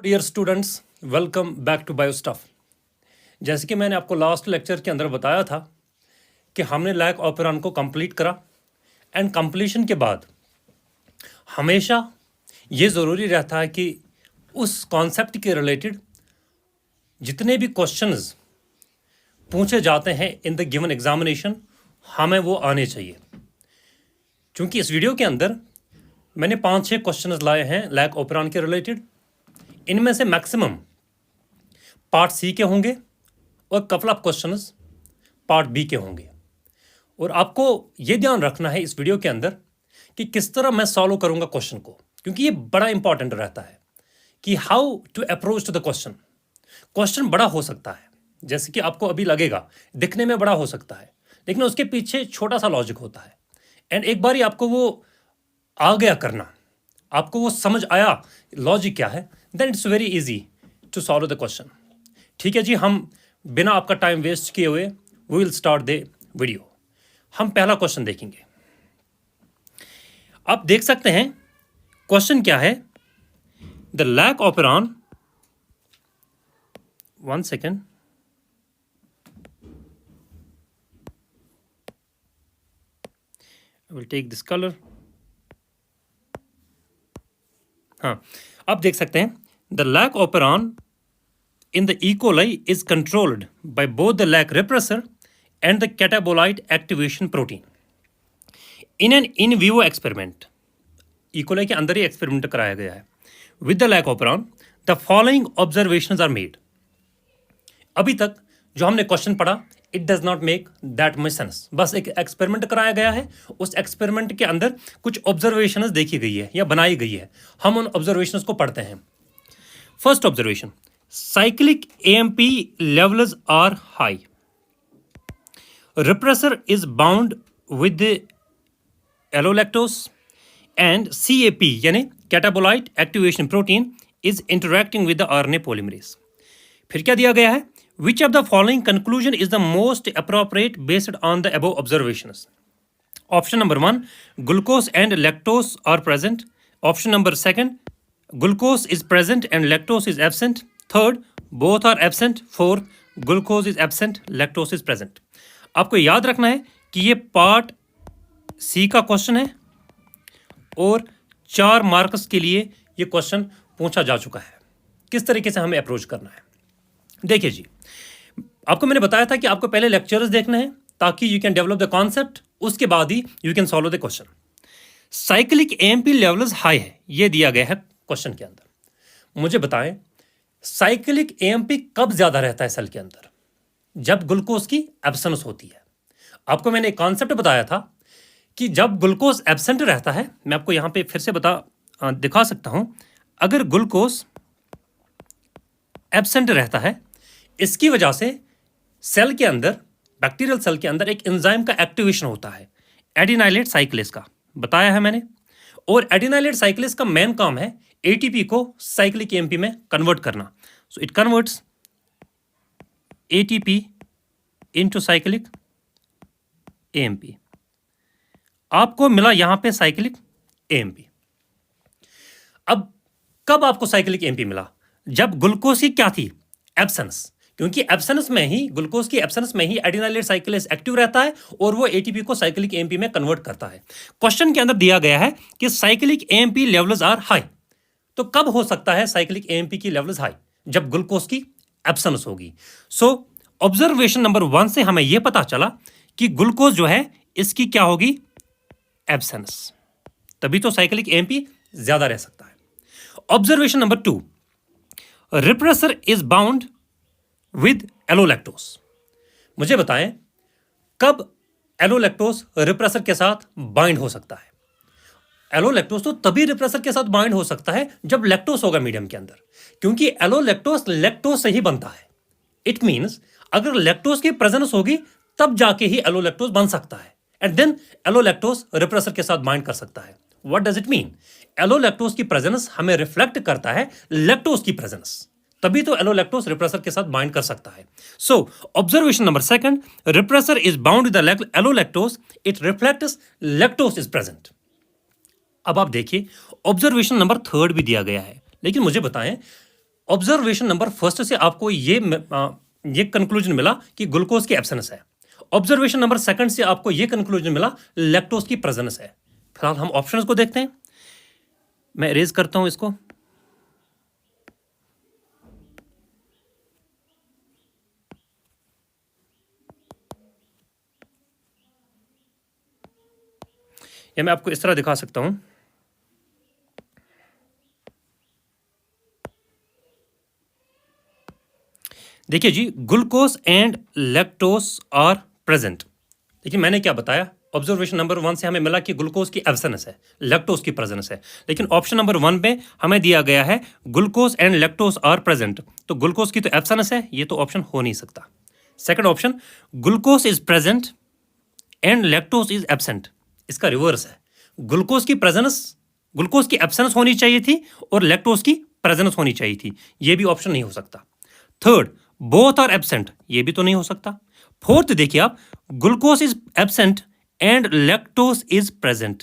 Dear students, welcome back to Biostuff. जैसे कि मैंने आपको लास्ट लेक्चर के अंदर बताया था कि हमने लैक ऑपेरॉन को कंप्लीट करा एंड कंप्लीशन के बाद हमेशा ये ज़रूरी रहता है कि उस कॉन्सेप्ट के रिलेटेड जितने भी क्वेश्चंस पूछे जाते हैं इन द गिवन एग्जामिनेशन हमें वो आने चाहिए। क्योंकि इस वीडियो के अंदर मैंने 5-6 क्वेश्चंस लाए हैं लैक ऑपेरॉन के रिलेटेड। इनमें से मैक्सिमम पार्ट सी के होंगे और couple of questions part B के होंगे। और आपको ये ध्यान रखना है इस वीडियो के अंदर कि किस तरह मैं सॉल्व करूंगा क्वेश्चन को, क्योंकि ये बड़ा इंपॉर्टेंट रहता है कि how to approach to the question. Question बड़ा हो सकता है, जैसे कि आपको अभी लगेगा दिखने में बड़ा हो सकता है, लेकिन उसके पीछे छोटा सा लॉजिक होता है। एंड एक बार ही आपको वो आ गया करना, आपको वो समझ आया लॉजिक क्या है, then it's very easy to solve the question. ठीक है जी, हम बिना आपका टाइम वेस्ट किए हुए we will start the video. हम पहला क्वेश्चन देखेंगे। आप देख सकते हैं क्वेश्चन क्या है। The lac operon, one second, I will take this colour. हाँ, आप देख सकते हैं the lac operon in the E. coli is controlled by both the lac repressor and the catabolite activation protein. In an in vivo experiment, E. coli के अंदर ही experiment कराया गया है with the lac operon, the following observations are made. अभी तक जो हमने question पढ़ा it does not make that much sense. बस एक एक्सपेरिमेंट कराया गया है, उस एक्सपेरिमेंट के अंदर कुछ ऑब्जर्वेशंस देखी गई है या बनाई गई है। हम उन ऑब्जर्वेशंस को पढ़ते हैं। First observation, cyclic AMP levels are high. Repressor is bound with the allolactose and CAP यानी catabolite activation protein is interacting with the RNA polymerase. फिर क्या दिया गया है? Which of the following conclusion is the most appropriate based on the above observations? Option number 1, glucose and lactose are present. Option number 2, glucose is present and lactose is absent. Third, both are absent. Fourth, glucose is absent, lactose is present. आपको याद रखना है कि ये part सी का question है और 4 marks के लिए ये क्वेश्चन पूछा जा चुका है। किस तरीके से हमें अप्रोच करना है, देखिए जी। आपको मैंने बताया था कि आपको पहले लेक्चर्स देखने हैं ताकि you can develop the concept, उसके बाद ही you can solve the question. Cyclic AMP levels high है, ये दिया गया है क्वेश्चन के अंदर। मुझे बताएं साइक्लिक एएमपी कब ज्यादा रहता है सेल के अंदर? जब ग्लूकोज की एब्सेंस होती है। आपको मैंने एक कॉन्सेप्ट बताया था कि जब ग्लूकोज एब्सेंट रहता है, मैं आपको यहां पे फिर से दिखा सकता हूं। अगर ग्लूकोज एब्सेंट रहता है, इसकी वजह से सेल के अंदर, बैक्टीरियल सेल के अंदर एक एंजाइम का एक्टिवेशन होता है, एडिनाइलेट साइक्लेस का, बताया है मैंने। और एडिनाइलेट साइक्लेस का मेन काम है एटीपी को साइक्लिक एएमपी में कन्वर्ट करना। So it converts ATP into cyclic AMP. आपको मिला यहां पे साइक्लिक एएमपी। अब कब आपको साइक्लिक एएमपी मिला? जब ग्लूकोज की क्या थी? एब्सेंस। क्योंकि एब्सेंस में ही, ग्लूकोज की एब्सेंस में ही एडिनाइलेट साइक्लेस एक्टिव रहता है और वो एटीपी को साइक्लिक एएमपी में कन्वर्ट करता है। क्वेश्चन के अंदर दिया गया है कि cyclic AMP levels are high. तो कब हो सकता है साइक्लिक एएमपी की लेवल्स हाई? जब ग्लूकोज की एब्सेंस होगी। सो ऑब्जर्वेशन नंबर 1 से हमें यह पता चला कि ग्लूकोज जो है इसकी क्या होगी? एब्सेंस। तभी तो साइक्लिक एएमपी ज्यादा रह सकता है। Observation number 2, repressor is bound with allolactose. मुझे बताएं कब एलोलैक्टोस रिप्रेसर के साथ बाइंड हो सकता है? एलोलैक्टोस तो तभी रिप्रेसर के साथ बाइंड हो सकता है जब लैक्टोस होगा मीडियम के अंदर, क्योंकि एलोलैक्टोस लैक्टोस से ही बनता है। इट मींस अगर लैक्टोस की प्रेजेंस होगी तब जाके ही एलोलैक्टोस बन सकता है, एंड देन एलोलैक्टोस रिप्रेसर के साथ बाइंड कर सकता है। What does it mean? Allolactose की प्रेजेंस हमें रिफ्लेक्ट करता है लैक्टोस की प्रेजेंस, तभी तो एलोलैक्टोस रिप्रेसर के साथ बाइंड कर सकता है। So observation number 2, repressor is bound with the allolactose, it reflects lactose is present. अब आप देखिए ऑब्जर्वेशन नंबर 3 भी दिया गया है, लेकिन मुझे बताएं ऑब्जर्वेशन नंबर फर्स्ट से आपको ये कंक्लूजन मिला कि ग्लूकोज की एब्सेंस है। ऑब्जर्वेशन नंबर सेकंड से आपको ये कंक्लूजन मिला लैक्टोज की प्रेजेंस है। फिलहाल हम ऑप्शंस को देखते हैं। मैं इरेज करता हूं इसको। या मैं आपको इस तरह दिखा सकता हूं। देखिए जी, glucose and lactose are present. देखिए मैंने क्या बताया, ऑब्जर्वेशन नंबर 1 से हमें मिला कि ग्लूकोज की एब्सेंस है, लैक्टोज की प्रेजेंस है। लेकिन ऑप्शन नंबर 1 पे हमें दिया गया है glucose and lactose are present, तो ग्लूकोज की तो एब्सेंस है, ये तो ऑप्शन हो नहीं सकता। Second option, glucose is present and lactose is absent, इसका रिवर्स है। ग्लूकोज की प्रेजेंस, ग्लूकोज की एब्सेंस होनी चाहिए थी और लैक्टोज की प्रेजेंस होनी चाहिए थी, ये भी ऑप्शन नहीं हो सकता। थर्ड, बोथ आर एब्सेंट, ये भी तो नहीं हो सकता। फोर्थ देखिए आप, glucose is absent and lactose is present.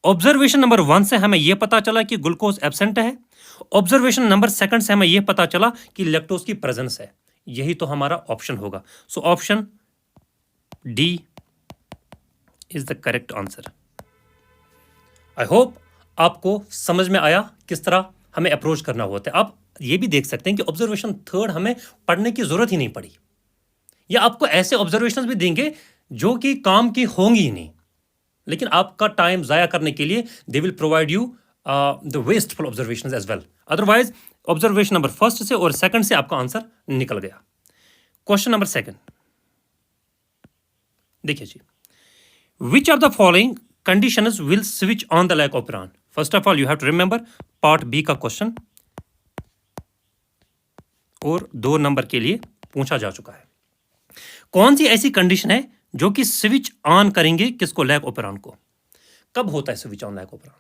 Observation number 1 से हमें यह पता चला कि ग्लूकोज एब्सेंट है, ऑब्जर्वेशन नंबर 2 से हमें यह पता चला कि लैक्टोज की प्रेजेंस है, यही तो हमारा ऑप्शन होगा। So option D is the correct answer. I hope आपको समझ में आया किस तरह हमें अप्रोच करना होता है। आप ये भी देख सकते हैं कि ऑब्जर्वेशन थर्ड हमें पढ़ने की जरूरत ही नहीं पड़ी, या आपको ऐसे ऑब्जर्वेशंस भी देंगे जो कि काम की होंगी ही नहीं, लेकिन आपका टाइम जाया करने के लिए they will provide you the wasteful observations as well. Otherwise observation number first से और सेकंड से आपका आंसर निकल गया। क्वेश्चन नंबर 2, देखिए जी, which of the following conditions will switch on the lac operon. First of all you have to remember part B का question, और 2 नंबर के लिए पूछा जा चुका है। कौन सी ऐसी कंडीशन है जो कि स्विच ऑन करेंगे किसको, लैक ऑपरेरॉन को। कब होता है स्विच ऑन लैक ऑपरेरॉन?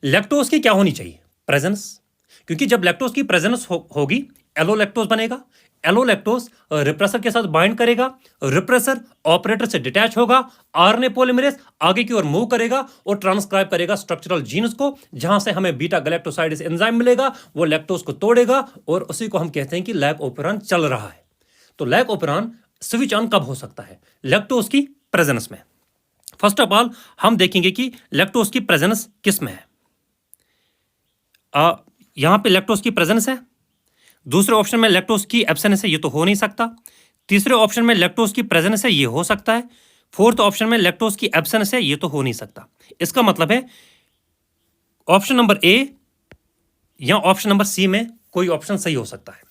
लैक्टोज की क्या होनी चाहिए, प्रेजेंस, क्योंकि जब लैक्टोज की प्रेजेंस होगी एलो लैक्टोज बनेगा, एलो लैक्टोज रिप्रेसर के साथ बाइंड करेगा, रिप्रेसर ऑपरेटर से डिटैच होगा, आरएनए पॉलीमरेज आगे की ओर मूव करेगा और ट्रांसक्राइब करेगा स्ट्रक्चरल जीन्स को, जहां से हमें बीटा गैलेक्टोसाइडेज एंजाइम मिलेगा, वो लैक्टोज को तोड़ेगा और उसी को हम कहते हैं कि लैक ऑपरेरॉन चल रहा है। तो लैक ऑपरेरॉन स्विच ऑन कब हो सकता है, लैक्टोज की प्रेजेंस में। फर्स्ट ऑफ ऑल हम देखेंगे कि लैक्टोज की प्रेजेंस किस में है। यहां पे लैक्टोज की प्रेजेंस है, दूसरे ऑप्शन में लैक्टोज की एब्सेंस है, ये तो हो नहीं सकता। तीसरे ऑप्शन में लैक्टोज की प्रेजेंस है, ये हो सकता है। फोर्थ ऑप्शन में लैक्टोज की एब्सेंस है, ये तो हो नहीं सकता। इसका मतलब है ऑप्शन नंबर ए या ऑप्शन नंबर सी में कोई ऑप्शन सही हो सकता है।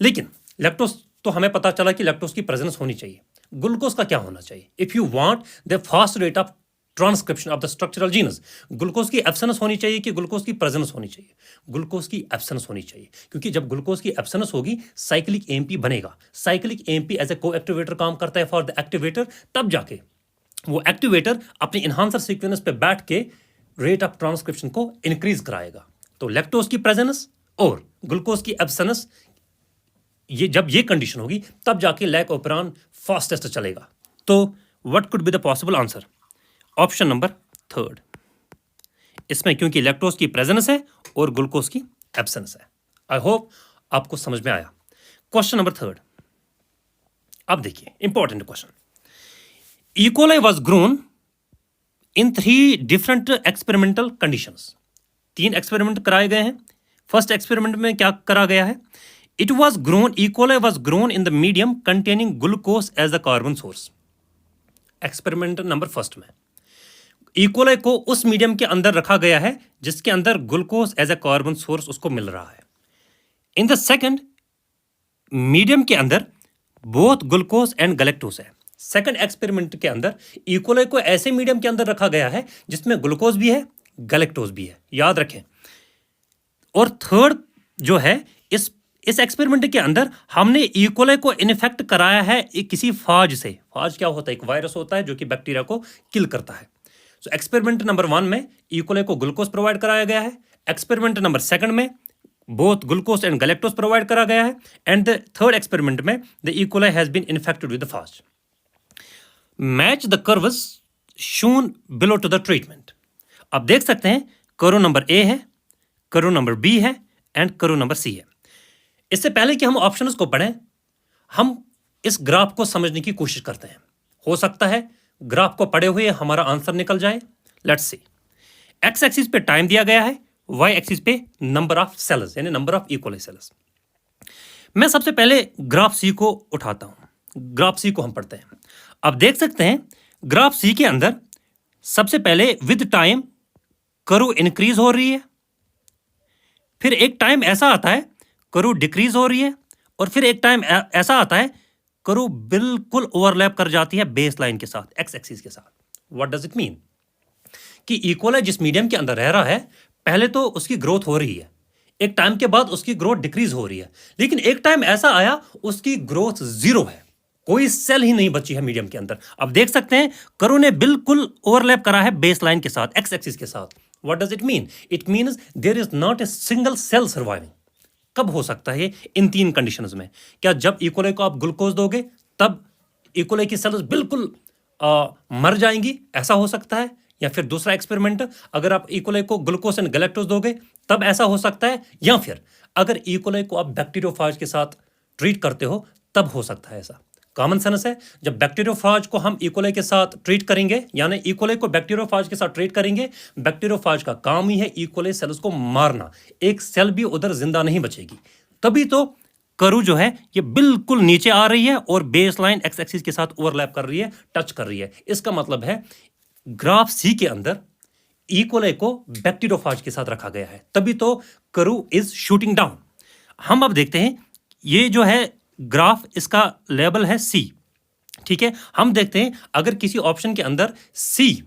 लेकिन लैक्टोज तो हमें पता चला कि लैक्टोज की प्रेजेंस होनी चाहिए। ग्लूकोज का क्या होना चाहिए? If you want the fast rate of transcription of the structural genus, glucose की एब्सेंस होनी चाहिए कि ग्लूकोज की प्रेजेंस होनी चाहिए? ग्लूकोज की एब्सेंस होनी चाहिए, क्योंकि जब ग्लूकोज की एब्सेंस होगी साइक्लिक एएमपी बनेगा। साइक्लिक एएमपी एज ए को एक्टिवेटर काम करता है फॉर द एक्टिवेटर, तब जाके वो एक्टिवेटर अपने इनहांसर सीक्वेंस पे बैठ के रेट ऑफ ट्रांसक्रिप्शन को इंक्रीज कराएगा। तो लैक्टोज की प्रेजेंस और ग्लूकोज की एब्सेंस, ये जब ये कंडीशन होगी तब जाके लैक ऑपरेरॉन फास्टेस्ट चलेगा। तो what could be the possible answer? Option number 3 इसमें, क्योंकि लैक्टोज की प्रेजेंस है और ग्लूकोज की एब्सेंस है। आई होप आपको समझ में आया। क्वेश्चन नंबर 3, अब देखिए important question. E coli was grown in 3 different experimental conditions. 3 experiment कराए गए हैं। फर्स्ट एक्सपेरिमेंट में क्या करा गया है? It was grown, E. coli was grown in the medium containing glucose as the carbon source. Experiment number first में E. coli को उस मीडियम के अंदर रखा गया है जिसके अंदर glucose as a carbon source उसको मिल रहा है। इन द सेकंड मीडियम के अंदर बोथ ग्लूकोज एंड गैलेक्टोज है। सेकंड एक्सपेरिमेंट के अंदर E. coli को ऐसे मीडियम के अंदर रखा गया है जिसमें ग्लूकोज भी है, गैलेक्टोज भी है, याद रखें। और थर्ड जो है, इस एक्सपेरिमेंट के अंदर हमने ई कोलाई को इन्फेक्ट कराया है किसी फाज से। फाज क्या होता है? एक वायरस होता है जो कि बैक्टीरिया को किल करता है। सो एक्सपेरिमेंट नंबर 1 में ई कोलाई को ग्लूकोज प्रोवाइड कराया गया है। एक्सपेरिमेंट नंबर 2 में both glucose and galactose provide करा गया है। एंड द थर्ड एक्सपेरिमेंट में the E coli has been infected with the phage. Match the curves shown below to the treatment. आप देख सकते हैं कर्व नंबर ए है, कर्व नंबर बी है एंड करो नंबर सी है। इससे पहले कि हम ऑप्शंस को पढ़ें, हम इस ग्राफ को समझने की कोशिश करते हैं। हो सकता है ग्राफ को पढ़े हुए हमारा आंसर निकल जाए। Let's see. एक्स एक्सिस पे टाइम दिया गया है, वाई एक्सिस पे नंबर ऑफ सेल्स यानी नंबर ऑफ इक्वल सेल्स। मैं सबसे पहले ग्राफ सी को उठाता हूं। ग्राफ सी को हम पढ़ते हैं। अब देख सकते हैं ग्राफ सी के अंदर सबसे पहले विद टाइम कर्व इंक्रीज हो रही है, फिर एक टाइम ऐसा आता है कर्व डिक्रीज हो रही है, और फिर एक टाइम ऐसा आता है कर्व बिल्कुल ओवरलैप कर जाती है बेस लाइन के साथ, एक्स एक्सिस के साथ। What does it mean? कि इक्वल है जिस मीडियम के अंदर रह रहा है, पहले तो उसकी ग्रोथ हो रही है, एक टाइम के बाद उसकी ग्रोथ डिक्रीज हो रही है, लेकिन एक टाइम ऐसा आया उसकी ग्रोथ जीरो है, कोई सेल ही नहीं बची है मीडियम के अंदर। अब देख सकते हैं कर्व ने बिल्कुल ओवरलैप करा है बेस लाइन के साथ, एक्स एक्सिस के साथ। What does it mean? It means there is not a single cell surviving. कब हो सकता है? इन तीन कंडीशंस में। क्या जब इकोले को आप ग्लूकोज दोगे तब इकोले की सेल्स बिल्कुल मर जाएंगी, ऐसा हो सकता है? या फिर दूसरा एक्सपेरिमेंट, अगर आप इकोले को ग्लूकोज एंड गैलेक्टोज दोगे तब ऐसा हो सकता है? या फिर अगर इकोले को आप बैक्टीरियोफाज के साथ ट्रीट करते हो तब हो सकता है ऐसा? कॉमन सेंस है, जब बैक्टीरियोफाज को हम इकोले के साथ ट्रीट करेंगे, यानी इकोले को बैक्टीरियोफाज के साथ ट्रीट करेंगे, बैक्टीरियोफाज का काम ही है इकोले सेल्स को मारना, एक सेल भी उधर जिंदा नहीं बचेगी। तभी तो कर्व जो है ये बिल्कुल नीचे आ रही है और बेस लाइन एक्स एक्सिस के साथ ओवरलैप कर रही है, टच कर रही है। इसका मतलब है ग्राफ सी के अंदर इकोले को बैक्टीरियोफाज के साथ रखा गया है, तभी तो कर्व इज शूटिंग डाउन। हम अब देखते हैं ये जो है ग्राफ, इसका लेबल है सी, ठीक है। हम देखते हैं अगर किसी ऑप्शन के अंदर सी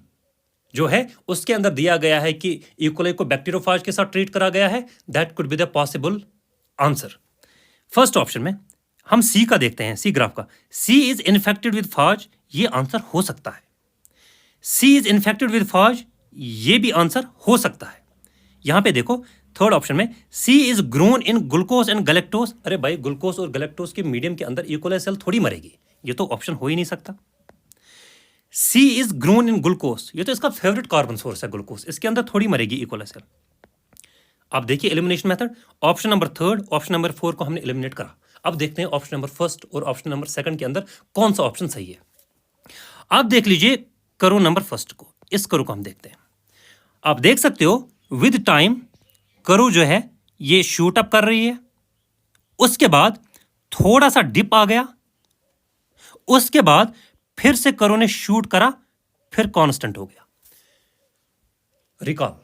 जो है उसके अंदर दिया गया है कि इकोले को बैक्टीरियोफाज के साथ ट्रीट करा गया है, that could be the possible answer. First option में हम सी का देखते हैं, सी ग्राफ का, सी इज इन्फेक्टेड विद फाज, ये आंसर हो सकता है। सी इज इन्फेक्टेड विद फाज, ये भी आंसर हो सकता है। यहां पे देखो थर्ड ऑप्शन में C is grown in glucose and galactose, अरे भाई ग्लूकोज और गैलेक्टोज के मीडियम के अंदर इकोले सेल थोड़ी मरेगी, ये तो ऑप्शन हो ही नहीं सकता। सी इज ग्रोन इन ग्लूकोज, ये तो इसका फेवरेट कार्बन सोर्स है ग्लूकोज, इसके अंदर थोड़ी मरेगी इकोले सेल। अब देखिए elimination method, option number third, option number 4 को हमने एलिमिनेट करा। अब देखते हैं ऑप्शन नंबर फर्स्ट और ऑप्शन नंबर सेकंड के अंदर कौन सा ऑप्शन सही है। आप देख लीजिए कर्व नंबर फर्स्ट को, इस कर्व को हम देखते हैं। आप देख सकते हो विद टाइम कर्व जो है ये शूट अप कर रही है, उसके बाद थोड़ा सा डिप आ गया, उसके बाद फिर से कर्व ने शूट करा, फिर कांस्टेंट हो गया। रिकॉल,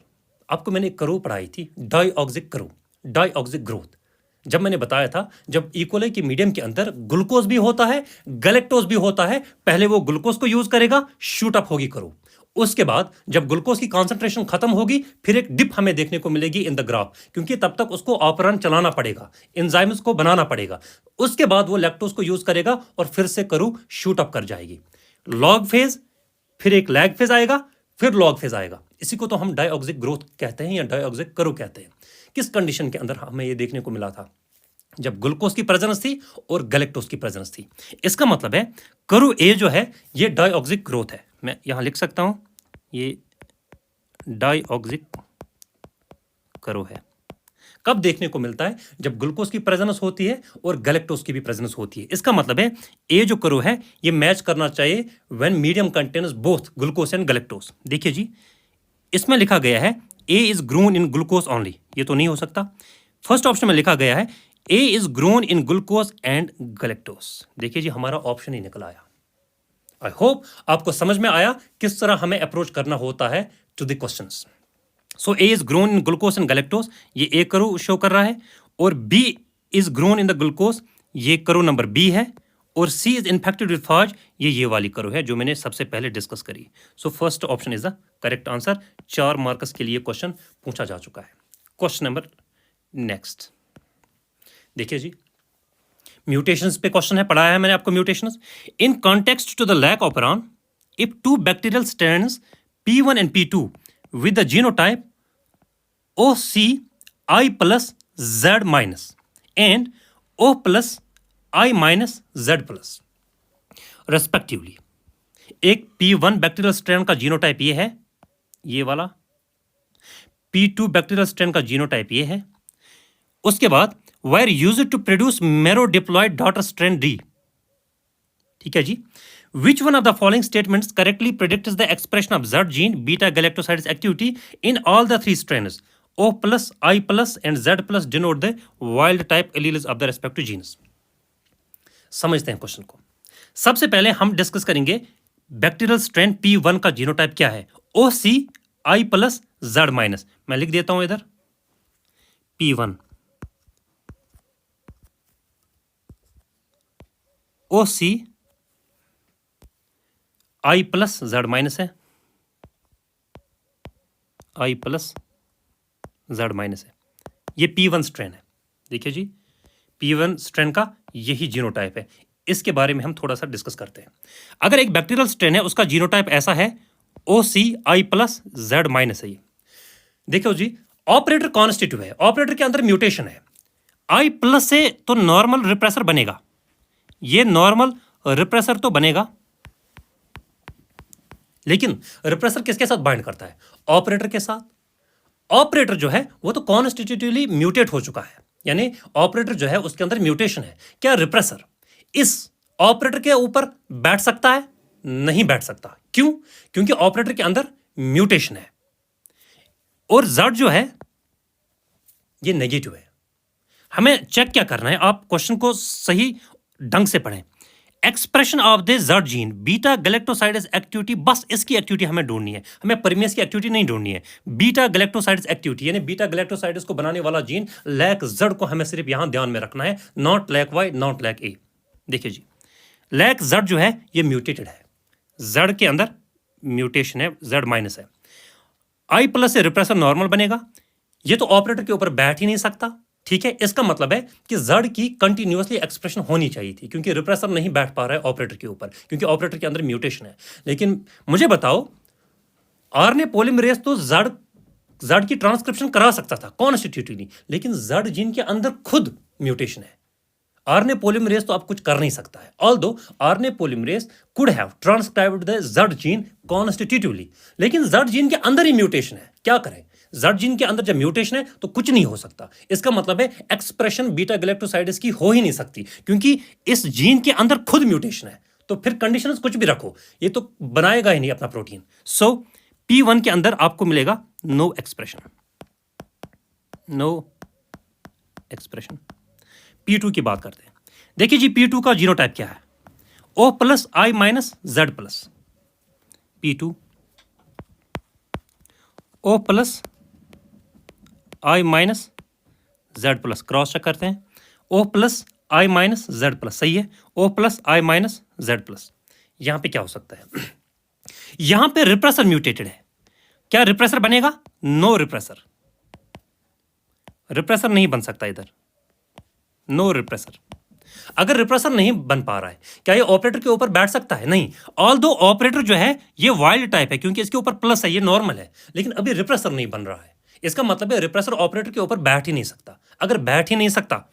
आपको मैंने एक कर्व पढ़ाई थी, डायऑक्सिक कर्व, डायऑक्सिक ग्रोथ। जब मैंने बताया था जब इकोले की मीडियम के अंदर ग्लूकोज भी होता है गैलेक्टोज भी होता है, पहले वो ग्लूकोज को यूज करेगा, शूट अप होगी कर्व, उसके बाद जब ग्लूकोज की कंसंट्रेशन खत्म होगी फिर एक डिप हमें देखने को मिलेगी इन द ग्राफ, क्योंकि तब तक उसको ऑपरेंट चलाना पड़ेगा, एंजाइम्स को बनाना पड़ेगा, उसके बाद वो लैक्टोज को यूज करेगा और फिर से कर्व शूट अप कर जाएगी। लॉग फेज, फिर एक लैग फेज आएगा, फिर लॉग फेज आएगा। इसी को तो हम डायऑक्सिक ग्रोथ कहते हैं या डायऑक्सिक कर्व कहते हैं। किस कंडीशन के अंदर हमें ये देखने को मिला था? जब ग्लूकोज की प्रेजेंस थी और गैलेक्टोज की प्रेजेंस थी। इसका मतलब है कर्व ए जो है ये डायऑक्सिक ग्रोथ है। मैं यहां लिख सकता हूं ये डायऑक्सिक कर्व है। कब देखने को मिलता है? जब ग्लूकोज की प्रेजेंस होती है और गैलेक्टोज की भी प्रेजेंस होती है। इसका मतलब है ए जो कर्व है ये मैच करना चाहिए when medium contains both glucose and galactose. देखिए जी, इसमें लिखा गया है A is grown in glucose only, ये तो नहीं हो सकता। फर्स्ट ऑप्शन में लिखा गया है A is grown in glucose and galactose. देखिए जी, हमारा ऑप्शन ही निकल आया। आई होप आपको समझ में आया किस तरह हमें अप्रोच करना होता है to the questions. So A is grown in glucose and galactose, ये ए कर्व शो कर रहा है, और B is grown in the glucose, ये कर्व नंबर बी है, और C is infected with phage, ये वाली कर्व है जो मैंने सबसे पहले डिस्कस करी। So first option is the correct answer. 4 marks के लिए क्वेश्चन पूछा जा चुका है। क्वेश्चन नंबर नेक्स्ट देखिए जी, म्यूटेशंस पे क्वेश्चन है, पढ़ाया है मैंने आपको mutations. In context to the lac operon, if 2 bacterial strands P1 and P2 with the genotype OCI plus Z minus and O plus I minus Z plus respectively, एक P1 bacterial strand का genotype ये है, ये वाला, P2 bacterial strand का genotype ये है, उसके बाद were used to produce marrow-diploid daughter strand D. ठीक है जी. Which one of the following statements correctly predicts the expression of Z gene beta galactosidase activity in all the three strands? O plus, I plus and Z plus denote the wild type alleles of the respective genes. समझते हैं question को. सबसे पहले हम discuss करेंगे bacterial strain P1 का genotype क्या है. OC I plus Z minus. मैं लिख देता हूं इधर P1 OC I plus Z minus है, I प्लस Z माइनस है. ये P1 स्ट्रेन है. देखिए जी, P1 स्ट्रेन का यही जीनोटाइप है. इसके बारे में हम थोड़ा सा डिस्कस करते हैं. अगर एक बैक्टीरियल स्ट्रेन है, उसका जीनोटाइप ऐसा है OC I plus Z minus है. ये देखो जी, ऑपरेटर कॉन्स्टिट्यूट है, ऑपरेटर के अंदर म्यूटेशन है. I प्लस से तो नॉर्मल रिप्रेसर बनेगा, ये नॉर्मल रिप्रेसर तो बनेगा, लेकिन रिप्रेसर किसके साथ बाइंड करता है? ऑपरेटर के साथ. ऑपरेटर जो है वो तो कॉन्स्टिट्यूटिवली म्यूटेट हो चुका है, यानी ऑपरेटर जो है उसके अंदर म्यूटेशन है. क्या रिप्रेसर इस ऑपरेटर के ऊपर बैठ सकता है? नहीं बैठ सकता. क्यों? क्योंकि ऑपरेटर के अंदर म्यूटेशन है. और Z जो है ये नेगेटिव है. हमें चेक क्या करना है, आप क्वेश्चन को सही ढंग से पढ़ें. Expression of the Z gene beta galactosidase activity, बस इसकी एक्टिविटी हमें ढूंढनी है, हमें परमेस की एक्टिविटी नहीं ढूंढनी है. बीटा गैलेक्टोसाइडेस एक्टिविटी यानी बीटा गैलेक्टोसाइडेस को बनाने वाला जीन लैक Z को हमें सिर्फ यहां ध्यान में रखना है, not lac Y, not lac A. देखिए जी, लैक Z जो है ये म्यूटेटेड है, Z के अंदर म्यूटेशन है, Z माइनस है. I प्लस से रिप्रेसर नॉर्मल बनेगा, ये तो ऑपरेटर के ऊपर बैठ ही नहीं सकता. ठीक है, इसका मतलब है कि Z की कंटिन्यूअसली एक्सप्रेशन होनी चाहिए थी, क्योंकि रिप्रेसर नहीं बैठ पा रहा है ऑपरेटर के ऊपर, क्योंकि ऑपरेटर के अंदर म्यूटेशन है. लेकिन मुझे बताओ, RNA पॉलीमरेज तो Z की ट्रांसक्रिप्शन करा सकता था कॉन्स्टिट्यूटिवली, लेकिन Z जीन के अंदर खुद म्यूटेशन है. RNA पॉलीमरेज तो आप कुछ कर नहीं सकता है. Although RNA polymerase could have transcribed the Z gene constitutively, लेकिन Z जीन के अंदर ही म्यूटेशन है. क्या करें? Z जीन के अंदर जब म्यूटेशन है तो कुछ नहीं हो सकता. इसका मतलब है एक्सप्रेशन बीटा गैलेक्टोसाइडेस की हो ही नहीं सकती, क्योंकि इस जीन के अंदर खुद म्यूटेशन है. तो फिर कंडीशंस कुछ भी रखो, ये तो बनाएगा ही नहीं अपना प्रोटीन. सो P1 के अंदर आपको मिलेगा no expression, no expression. P2 की बात करते हैं. देखिए जी, P2 का जीनोटाइप क्या है? O plus I minus Z plus. P2 O plus I minus Z plus. Cross check करते हैं. O plus I minus Z plus, सही है. O plus I minus Z plus. यहां पे क्या हो सकता है? यहां पे रिप्रेसर म्यूटेटेड है. क्या रिप्रेसर बनेगा? No repressor. रिप्रेसर नहीं बन सकता इधर, नो रिप्रेसर. अगर रिप्रेसर नहीं बन पा रहा है, क्या ये ऑपरेटर के ऊपर बैठ सकता है? नहीं. ऑल्दो ऑपरेटर जो है ये वाइल्ड टाइप है, क्योंकि इसके ऊपर प्लस है, ये नॉर्मल है, लेकिन अभी रिप्रेसर नहीं बन रहा है. इसका मतलब है रिप्रेसर ऑपरेटर के ऊपर बैठ ही नहीं सकता. अगर बैठ ही नहीं सकता,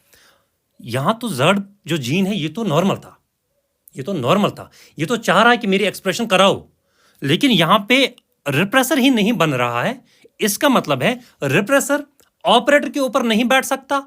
यहां तो Z जो जीन है ये तो नॉर्मल था, ये तो नॉर्मल था, ये तो चाह रहा है कि मेरी एक्सप्रेशन कराओ, लेकिन यहां पे रिप्रेसर ही नहीं बन रहा है. इसका मतलब है रिप्रेसर ऑपरेटर के ऊपर नहीं बैठ सकता.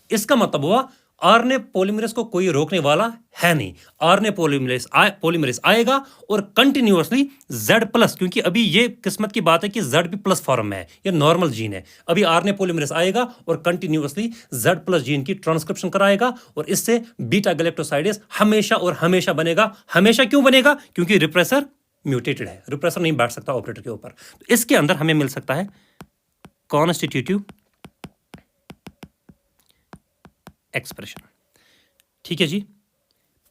इसका मतलब हुआ RNA पॉलीमरेज को कोई रोकने वाला है नहीं. RNA पॉलीमरेज आएगा और कंटिन्यूअसली Z प्लस, क्योंकि अभी ये किस्मत की बात है कि Z भी प्लस फॉर्म में है, ये नॉर्मल जीन है. अभी RNA पॉलीमरेज आएगा और कंटिन्यूअसली Z प्लस जीन की ट्रांसक्रिप्शन कराएगा, और इससे बीटा गैलेक्टोसाइडेस हमेशा और हमेशा बनेगा. हमेशा क्यों बनेगा? क्योंकि रिप्रेसर म्यूटेटेड है, रिप्रेसर नहीं बैठ सकता ऑपरेटर के ऊपर. तो इसके अंदर हमें मिल सकता है कॉन्स्टिट्यूटिव एक्सप्रेशन. ठीक है जी.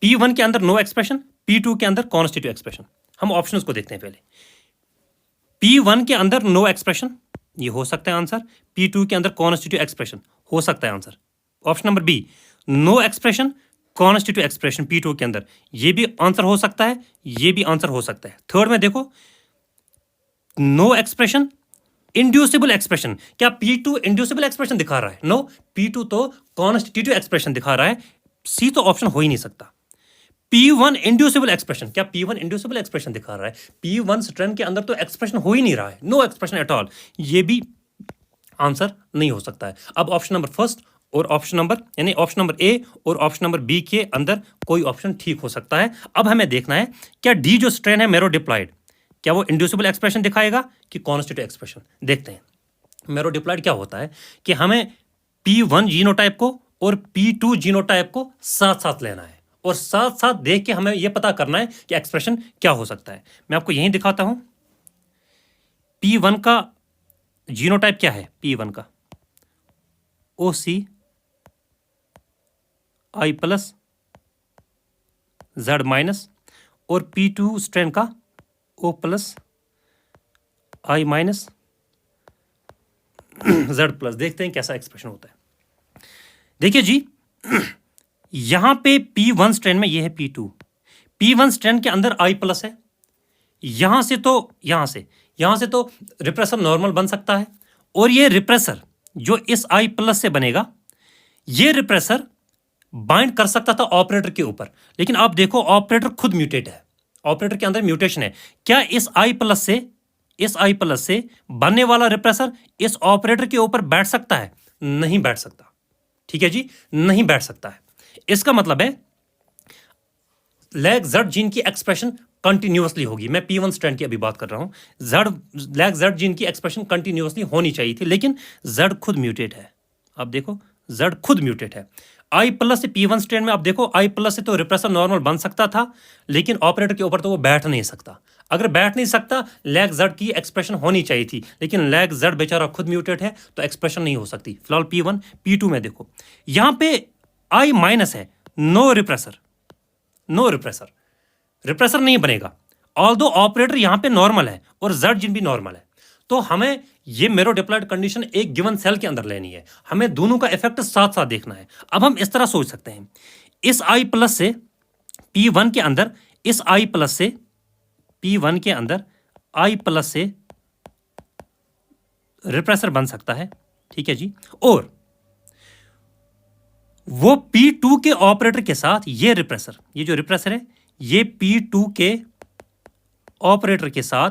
P1 के अंदर नो एक्सप्रेशन, P2 के अंदर कॉन्स्टिट्यूटिव एक्सप्रेशन. हम ऑप्शंस को देखते हैं पहले. P1 के अंदर नो एक्सप्रेशन, ये हो सकता है आंसर. P2 के अंदर कॉन्स्टिट्यूटिव एक्सप्रेशन, हो सकता है answer. Option number B, no expression constitutive expression P2 के अंदर, ये भी आंसर हो सकता है, ये भी आंसर हो सकता है. थर्ड में देखो, नो एक्सप्रेशन इंड्यूसिबल एक्सप्रेशन. क्या P2 इंड्यूसिबल एक्सप्रेशन दिखा रहा है? नो, P2 तो कॉन्स्टिट्यूटिव एक्सप्रेशन दिखा रहा है. सी तो ऑप्शन हो ही नहीं सकता. P1 इंड्यूसिबल एक्सप्रेशन, क्या P1 इंड्यूसिबल एक्सप्रेशन दिखा रहा है? P1 स्ट्रेन के अंदर तो एक्सप्रेशन हो ही नहीं रहा है, नो एक्सप्रेशन एट ऑल. ये भी आंसर नहीं हो सकता है. अब ऑप्शन नंबर फर्स्ट और ऑप्शन नंबर यानी ऑप्शन नंबर ए और ऑप्शन नंबर बी के अंदर कोई ऑप्शन ठीक हो सकता है। अब हमें देखना है क्या डी जो स्ट्रेन है मैरो डिप्लॉयड, क्या वो इंड्यूसिबल एक्सप्रेशन दिखाएगा कि कॉन्स्टिट्यूटिव एक्सप्रेशन। देखते हैं मैरो डिप्लॉयड क्या होता है कि हमें P1 जीनोटाइप को और P2 जीनोटाइप को साथ साथ लेना है और साथ साथ देख के हमें यह पता करना है कि एक्सप्रेशन क्या हो सकता है। मैं आपको यहीं दिखाता हूं। P1 का जीनोटाइप क्या है, P1 का OC I plus Z minus और P2 स्ट्रेन का O plus I minus Z plus. देखते हैं कैसा एक्सप्रेशन होता है। देखिए जी यहां पे P1 स्ट्रेन में ये है P2, P1 स्ट्रेन के अंदर I प्लस है, यहां से तो रिप्रेसर नॉर्मल बन सकता है और ये रिप्रेसर जो इस I प्लस से बनेगा ये रिप्रेसर बाइंड कर सकता था ऑपरेटर के ऊपर, लेकिन आप देखो ऑपरेटर खुद म्यूटेट है, ऑपरेटर के अंदर म्यूटेशन है। क्या इस I प्लस से बनने वाला रिप्रेसर इस ऑपरेटर के ऊपर बैठ सकता है? नहीं बैठ सकता। ठीक है जी, नहीं बैठ सकता है। इसका मतलब है लैग Z जीन की एक्सप्रेशन कंटिन्यूअसली होगी। मैं P1 स्ट्रैंड की अभी बात कर रहा हूं। लैग Z जीन की एक्सप्रेशन कंटिन्यूअसली होनी चाहिए थी, लेकिन Z खुद म्यूटेट है। आप देखो Z खुद म्यूटेट है। I प्लस से P1 स्ट्रैंड में आप देखो I प्लस से तो रिप्रेसर नॉर्मल बन सकता था, लेकिन ऑपरेटर के ऊपर तो वो बैठ नहीं सकता। अगर बैठ नहीं सकता लैग Z की एक्सप्रेशन होनी चाहिए थी, लेकिन लैग Z बेचारा खुद म्यूटेट है तो एक्सप्रेशन नहीं हो सकती। फिलहाल P1 P2 में देखो यहां पे I माइनस है, नो रिप्रेसर रिप्रेसर नहीं बनेगा। ऑल्दो ऑपरेटर यहां पे नॉर्मल है और Z जीन भी नॉर्मल है, तो हमें ये मैरो डिप्लॉयड कंडीशन एक गिवन सेल के अंदर लेनी है। हमें दोनों का इफेक्ट साथ साथ देखना है। अब हम इस तरह सोच सकते हैं, इस I प्लस से P1 के अंदर इस I प्लस से P1 के अंदर I प्लस से रिप्रेसर बन सकता है। ठीक है जी, और वो P2 के ऑपरेटर के साथ ये रिप्रेसर, ये जो रिप्रेसर है ये P2 के ऑपरेटर के साथ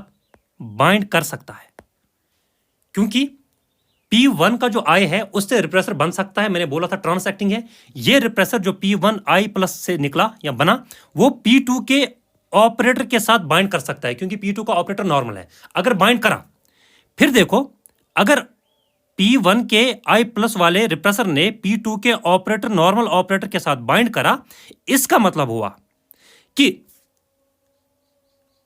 बाइंड कर सकता है, क्योंकि P1 का जो I है उससे रिप्रेसर बन सकता है। मैंने बोला था ट्रांसएक्टिंग है। ये रिप्रेसर जो P1 I प्लस से निकला या बना वो P2 के ऑपरेटर के साथ बाइंड कर सकता है, क्योंकि P2 का ऑपरेटर नॉर्मल है। अगर बाइंड करा, फिर देखो अगर P1 के I प्लस वाले रिप्रेसर ने P2 के ऑपरेटर नॉर्मल ऑपरेटर के साथ बाइंड करा, इसका मतलब हुआ कि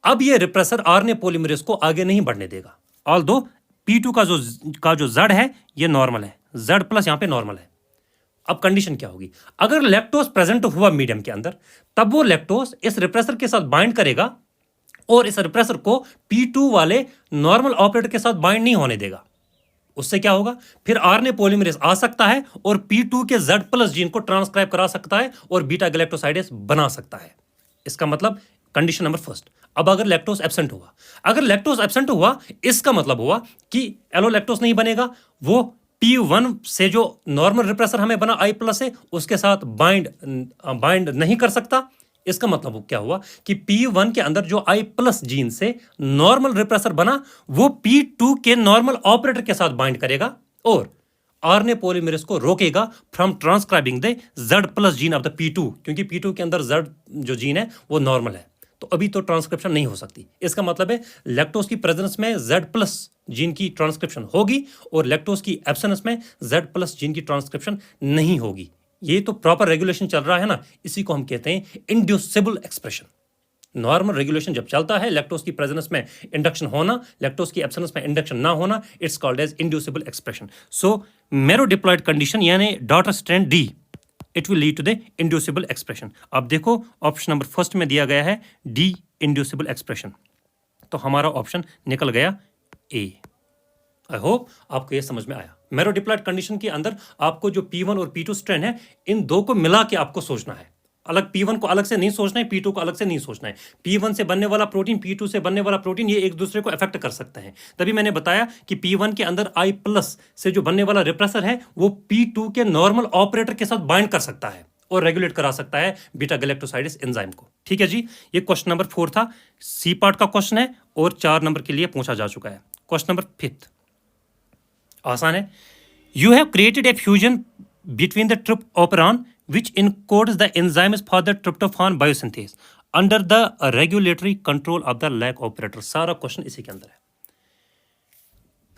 अब ये रिप्रेसर आरएनए पॉलीमरेज को आगे नहीं बढ़ने देगा। ऑल्दो P2 का जो Z है ये नॉर्मल है, Z प्लस यहां पे नॉर्मल है। अब कंडीशन क्या होगी, अगर लैक्टोज प्रेजेंट हुआ मीडियम के अंदर, तब वो लैक्टोज इस रिप्रेसर के साथ बाइंड करेगा और इस रिप्रेसर को P2 वाले नॉर्मल ऑपरेटर के साथ बाइंड नहीं होने देगा। उससे क्या होगा, फिर आरएनए पॉलीमरेज आ सकता है और P2 के Z प्लस जीन को ट्रांसक्राइब करा सकता है और बीटा गैलेक्टोसाइडेज बना सकता है। इसका मतलब कंडीशन नंबर फर्स्ट। अब अगर लैक्टोज एब्सेंट हुआ, इसका मतलब हुआ कि एलोलैक्टोज नहीं बनेगा। वो P1 से जो नॉर्मल रिप्रेसर हमें बना I प्लस से, उसके साथ बाइंड नहीं कर सकता। इसका मतलब क्या हुआ कि P1 के अंदर जो I प्लस जीन से नॉर्मल रिप्रेसर बना वो P2 के नॉर्मल ऑपरेटर के साथ बाइंड करेगा और आरएनए पॉलीमरेज को रोकेगा from transcribing the Z plus gene of the P2, क्योंकि P2 के अंदर Z जो जीन है वो नॉर्मल है, तो अभी तो ट्रांसक्रिप्शन नहीं हो सकती। इसका मतलब है लैक्टोज की प्रेजेंस में Z प्लस जीन की ट्रांसक्रिप्शन होगी और लैक्टोज की एब्सेंस में Z प्लस जीन की ट्रांसक्रिप्शन नहीं होगी। ये तो प्रॉपर रेगुलेशन चल रहा है ना, इसी को हम कहते हैं इंड्यूसिबल एक्सप्रेशन। नॉर्मल रेगुलेशन जब चलता है, लैक्टोज की प्रेजेंस में इंडक्शन होना, लैक्टोज की एब्सेंस में इंडक्शन ना होना, it's called as inducible expression. So merodiploid condition यानी daughter strand D, it will lead to the inducible expression. अब देखो ऑप्शन नंबर फर्स्ट में दिया गया है डी इंड्यूसिबल एक्सप्रेशन, तो हमारा ऑप्शन निकल गया ए। आई होप आपको ये समझ में आया। मैरो डिप्लॉयड कंडीशन के अंदर आपको जो P1 और P2 स्ट्रैंड है, इन दो को मिला के आपको सोचना है। अलग P1 को अलग से नहीं सोचना है, P2 को अलग से नहीं सोचना है। P1 से बनने वाला प्रोटीन, P2 से बनने वाला प्रोटीन, ये एक दूसरे को अफेक्ट कर सकते हैं। तभी मैंने बताया कि P1 के अंदर I प्लस से जो बनने वाला रिप्रेसर है वो P2 के नॉर्मल ऑपरेटर के साथ बाइंड कर सकता है और रेगुलेट करा सकता है बीटा गैलेक्टोसाइडेज एंजाइम को। ठीक है जी, ये क्वेश्चन नंबर 4 था। सी पार्ट का क्वेश्चन है और 4 नंबर के लिए पूछा जा चुका है। क्वेश्चन नंबर 5 आसान है। You have created a fusion between the tryptophan which encodes the enzymes for the tryptophan biosynthase under the regulatory control of the lag operator। सारा क्वेश्चन इसी के अंदर है।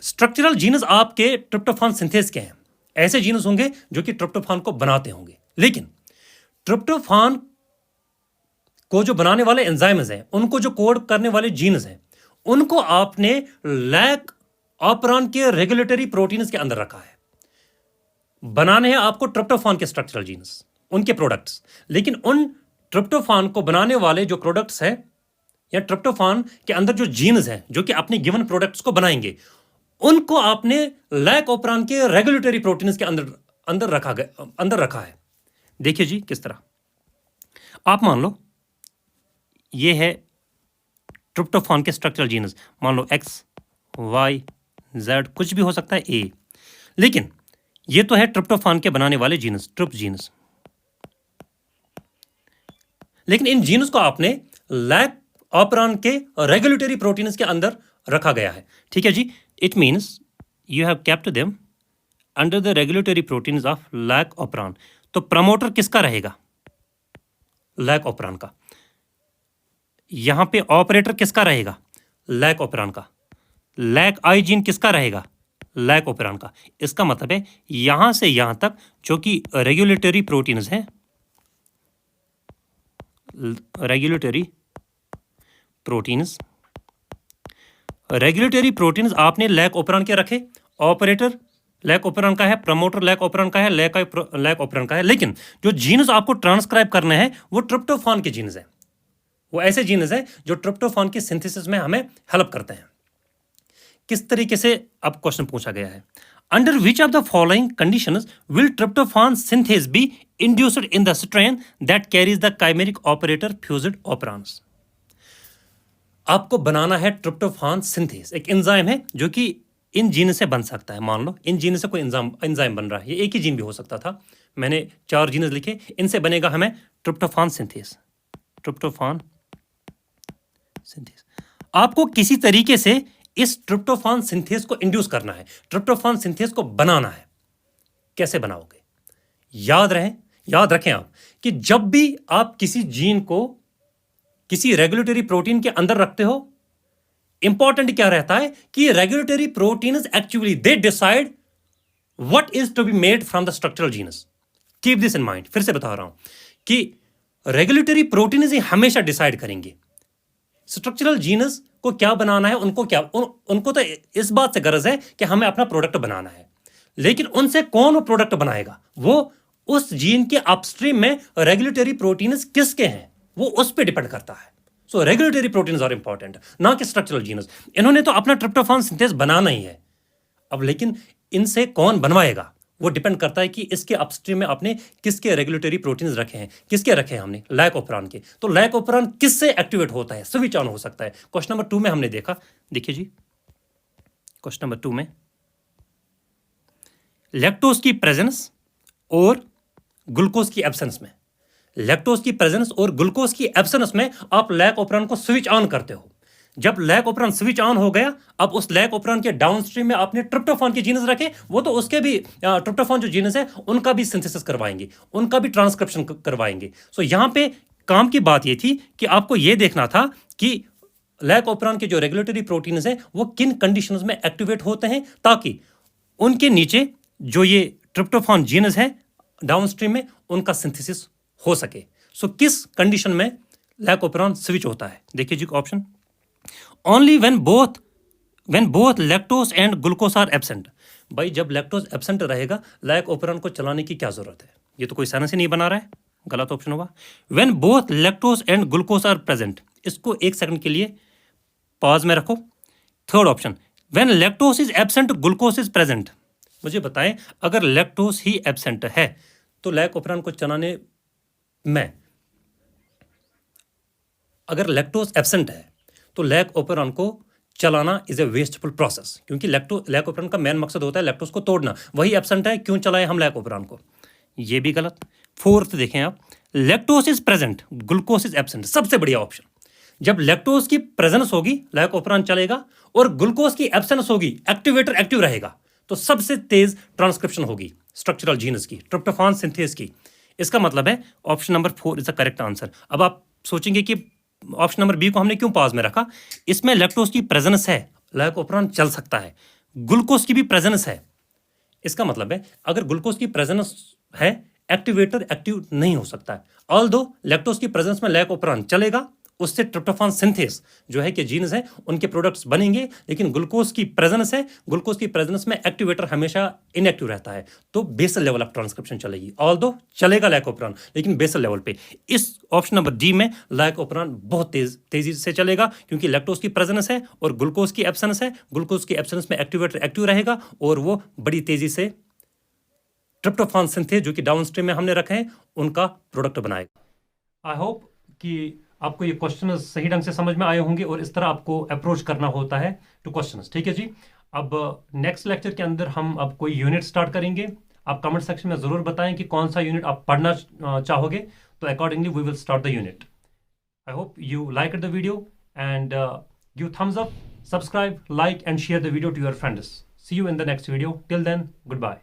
स्ट्रक्चरल जीनस आपके ट्रिप्टोफान सिंथेस के हैं। ऐसे जीनस होंगे जो कि ट्रिप्टोफान को बनाते होंगे, लेकिन ट्रिप्टोफान को जो बनाने वाले एंजाइम्स हैं, उनको जो कोड करने वाले जीन्स हैं, उनको आपने लैग ऑपरान के रेगुलेटरी प्रोटीन्स के अंदर रखा है। बनाने हैं आपको ट्रिप्टोफान के स्ट्रक्चरल जीन्स, उनके प्रोडक्ट्स, लेकिन उन ट्रिप्टोफान को बनाने वाले जो प्रोडक्ट्स हैं या ट्रिप्टोफान के अंदर जो जीन्स हैं जो कि अपने गिवन प्रोडक्ट्स को बनाएंगे, उनको आपने लैग ऑपरान के रेगुलेटरी प्रोटीन्स के अंदर रखा है। देखिए जी किस तरह। आप मान लो ये है ट्रिप्टोफान के स्ट्रक्चरल जीन्स, मान लो एक्स, वाई, जेड, कुछ भी हो सकता है, ए, लेकिन ये तो है ट्रिप्टोफान के बनाने वाले जीन्स, ट्रिप जीन्स। लेकिन इन जीन्स को आपने लैग ऑपरान के रेगुलेटरी प्रोटीन्स के अंदर रखा गया है। ठीक है जी, it means you have kept them under the regulatory proteins of lac operon. तो प्रमोटर किसका रहेगा? लैग ऑपरान का। यहां पे ऑपरेटर किसका रहेगा? लैग ऑपरान का। लैग आई जीन किसका रहेगा? लैग ऑपरान का। इसका मतलब है यहां से यहां तक जो कि रेगुलेटरी प्रोटीन्स हैं, रेगुलेटरी प्रोटीन्स आपने लैग ऑपरान के रखे। ऑपरेटर लैग ऑपरान का है, प्रमोटर लैग ऑपरान का है, लैग ऑपरान का है, लेकिन जो जीन्स आपको ट्रांसक्राइब करने हैं वो ट्रिप्टोफान के जीन्स हैं। वो ऐसे जीन्स हैं जो ट्रिप्टोफान की सिंथेसिस में हमें हेल्प करते हैं। किस तरीके से अब क्वेश्चन पूछा गया है, under which of the following conditions will tryptophan synthase be induced in the strain that carries the chimeric operator fused operons. आपको बनाना है ट्रिप्टोफान सिंथेस, एक एंजाइम है जो कि इन जीन से बन सकता है। मान लो इन जीन से कोई एंजाइम बन रहा है, ये एक ही जीन भी हो सकता था, मैंने 4 जीन्स लिखे, इनसे बनेगा हमें ट्रिप्टोफान सिंथेस। ट्रिप्टोफान सिंथेस आपको किसी तरीके से इस ट्रिप्टोफान सिंथेस को इंड्यूस करना है, ट्रिप्टोफान सिंथेस को बनाना है। कैसे बनाओगे? याद रखें आप कि जब भी आप किसी जीन को किसी रेगुलेटरी प्रोटीन के अंदर रखते हो, इंपॉर्टेंट क्या रहता है कि regulatory proteins actually they decide what is to be made from the structural genes. Keep this in mind. फिर से बता रहा हूं कि रेगुलेटरी प्रोटीन्स ही हमेशा डिसाइड करेंगे स्ट्रक्चरल जीनस को क्या बनाना है। उनको तो इस बात से गरज है कि हमें अपना प्रोडक्ट बनाना है, लेकिन उनसे कौन वो प्रोडक्ट बनाएगा, वो उस जीन के अपस्ट्रीम में रेगुलेटरी प्रोटीन्स किसके हैं, वो उस पर डिपेंड करता है। सो रेगुलेटरी प्रोटीन्स आर इंपॉर्टेंट, ना कि स्ट्रक्चरल जीनस। इन्होंने तो अपना ट्रिप्टोफान सिंथेस बनाना ही है, अब लेकिन इनसे कौन बनवाएगा वो डिपेंड करता है कि इसके अपस्ट्रीम में आपने किसके रेगुलेटरी प्रोटीन्स रखे हैं। किसके रखे हैं हमने? लैग ऑपरान के। तो लैग ऑपरान किससे एक्टिवेट होता है? स्विच ऑन हो सकता है। क्वेश्चन नंबर 2 में हमने देखा, देखिए जी क्वेश्चन नंबर 2 में लैक्टोज की प्रेजेंस और ग्लूकोज की एब्सेंस में, लैक्टोज की प्रेजेंस और ग्लूकोज की एब्सेंस में आप लैग ऑपरान को स्विच ऑन करते हो। जब लैग ऑपरान स्विच ऑन हो गया, अब उस लैग ऑपरान के डाउनस्ट्रीम में आपने ट्रिप्टोफान के जीनस रखे, वो तो उसके भी ट्रिप्टोफान जो जीनस है उनका भी सिंथेसिस करवाएंगे, उनका भी ट्रांसक्रिप्शन करवाएंगे। सो यहां पे काम की बात ये थी कि आपको ये देखना था कि लैग ऑपरान के जो रेगुलेटरी प्रोटीन्स हैं वो किन कंडीशंस में एक्टिवेट होते हैं, ताकि उनके नीचे जो ये ट्रिप्टोफान जीनस है डाउनस्ट्रीम में उनका सिंथेसिस हो सके। सो किस कंडीशन में लैग ऑपरान स्विच होता है? देखिए जी option, only when both lactose and glucose are absent. भाई जब लैक्टोज एब्सेंट रहेगा लैग ऑपरान को चलाने की क्या जरूरत है? ये तो कोई साइंस ही नहीं बना रहा है, गलत ऑप्शन होगा। When both lactose and glucose are present, इसको 1 सेकंड के लिए पॉज में रखो। Third option, when lactose is absent glucose is present. मुझे बताएं अगर लैक्टोज ही एब्सेंट है तो लैग ऑपरान को चलाने में, अगर लैक्टोज एब्सेंट है तो लैग ऑपरान को चलाना इज ए वेस्टफुल प्रोसेस, क्योंकि लैग ऑपरान का मेन मकसद होता है लैक्टोज को तोड़ना। वही एब्सेंट है, क्यों चलाएं हम लैग ऑपरान को? ये भी गलत। फोर्थ देखें आप, lactose is present glucose is absent. सबसे बढ़िया ऑप्शन, जब लैक्टोज की प्रेजेंस होगी लैग ऑपरान चलेगा और ग्लूकोज की एब्सेंस होगी एक्टिवेटर एक्टिव रहेगा। तो सबसे तेज ट्रांसक्रिप्शन होगी स्ट्रक्चरल जीनस की, ट्रिप्टोफान सिंथेज की। इसका मतलब है option number 4 is the correct answer. अब आप सोचेंगे कि ऑप्शन नंबर बी को हमने क्यों पॉज में रखा, इसमें लैक्टोज की प्रेजेंस है, लाइकोपेरॉन चल सकता है, ग्लूकोज की भी प्रेजेंस है। इसका मतलब है अगर ग्लूकोज की प्रेजेंस है, एक्टिवेटर एक्टिव नहीं हो सकता है। ऑल्दो लैक्टोज की प्रेजेंस में लाइकोपेरॉन चलेगा, उससे ट्रिप्टोफान सिंथेज जो है कि जीन्स है उनके प्रोडक्ट्स बनेंगे, लेकिन ग्लूकोज की प्रेजेंस है, ग्लूकोज की प्रेजेंस में एक्टिवेटर हमेशा इनएक्टिव रहता है, तो बेसल लेवल ऑफ ट्रांसक्रिप्शन चलेगी। ऑल्दो चलेगा लाइकोपेरॉन, लेकिन बेसल लेवल पे। इस ऑप्शन नंबर डी में लाइकोपेरॉन बहुत तेजी से चलेगा, क्योंकि लैक्टोज की प्रेजेंस है और ग्लूकोज की एब्सेंस है। ग्लूकोज की एब्सेंस में एक्टिवेटर एक्टिव रहेगा और वो बड़ी तेजी से ट्रिप्टोफान सिंथेज जो कि डाउनस्ट्रीम में हमने रखे हैं उनका प्रोडक्ट बनाएगा। आई होप कि आपको ये क्वेश्चन सही ढंग से समझ में आए होंगे और इस तरह आपको अप्रोच करना होता है टू क्वेश्चंस। ठीक है जी। अब नेक्स्ट लेक्चर के अंदर हम अब कोई यूनिट स्टार्ट करेंगे। आप कमेंट सेक्शन में जरूर बताएं कि कौन सा यूनिट आप पढ़ना चाहोगे, तो accordingly we will start the unit. I hope you like the video and give thumbs up, subscribe, like and share the video to your friends. See you in the next video. Till then, goodbye.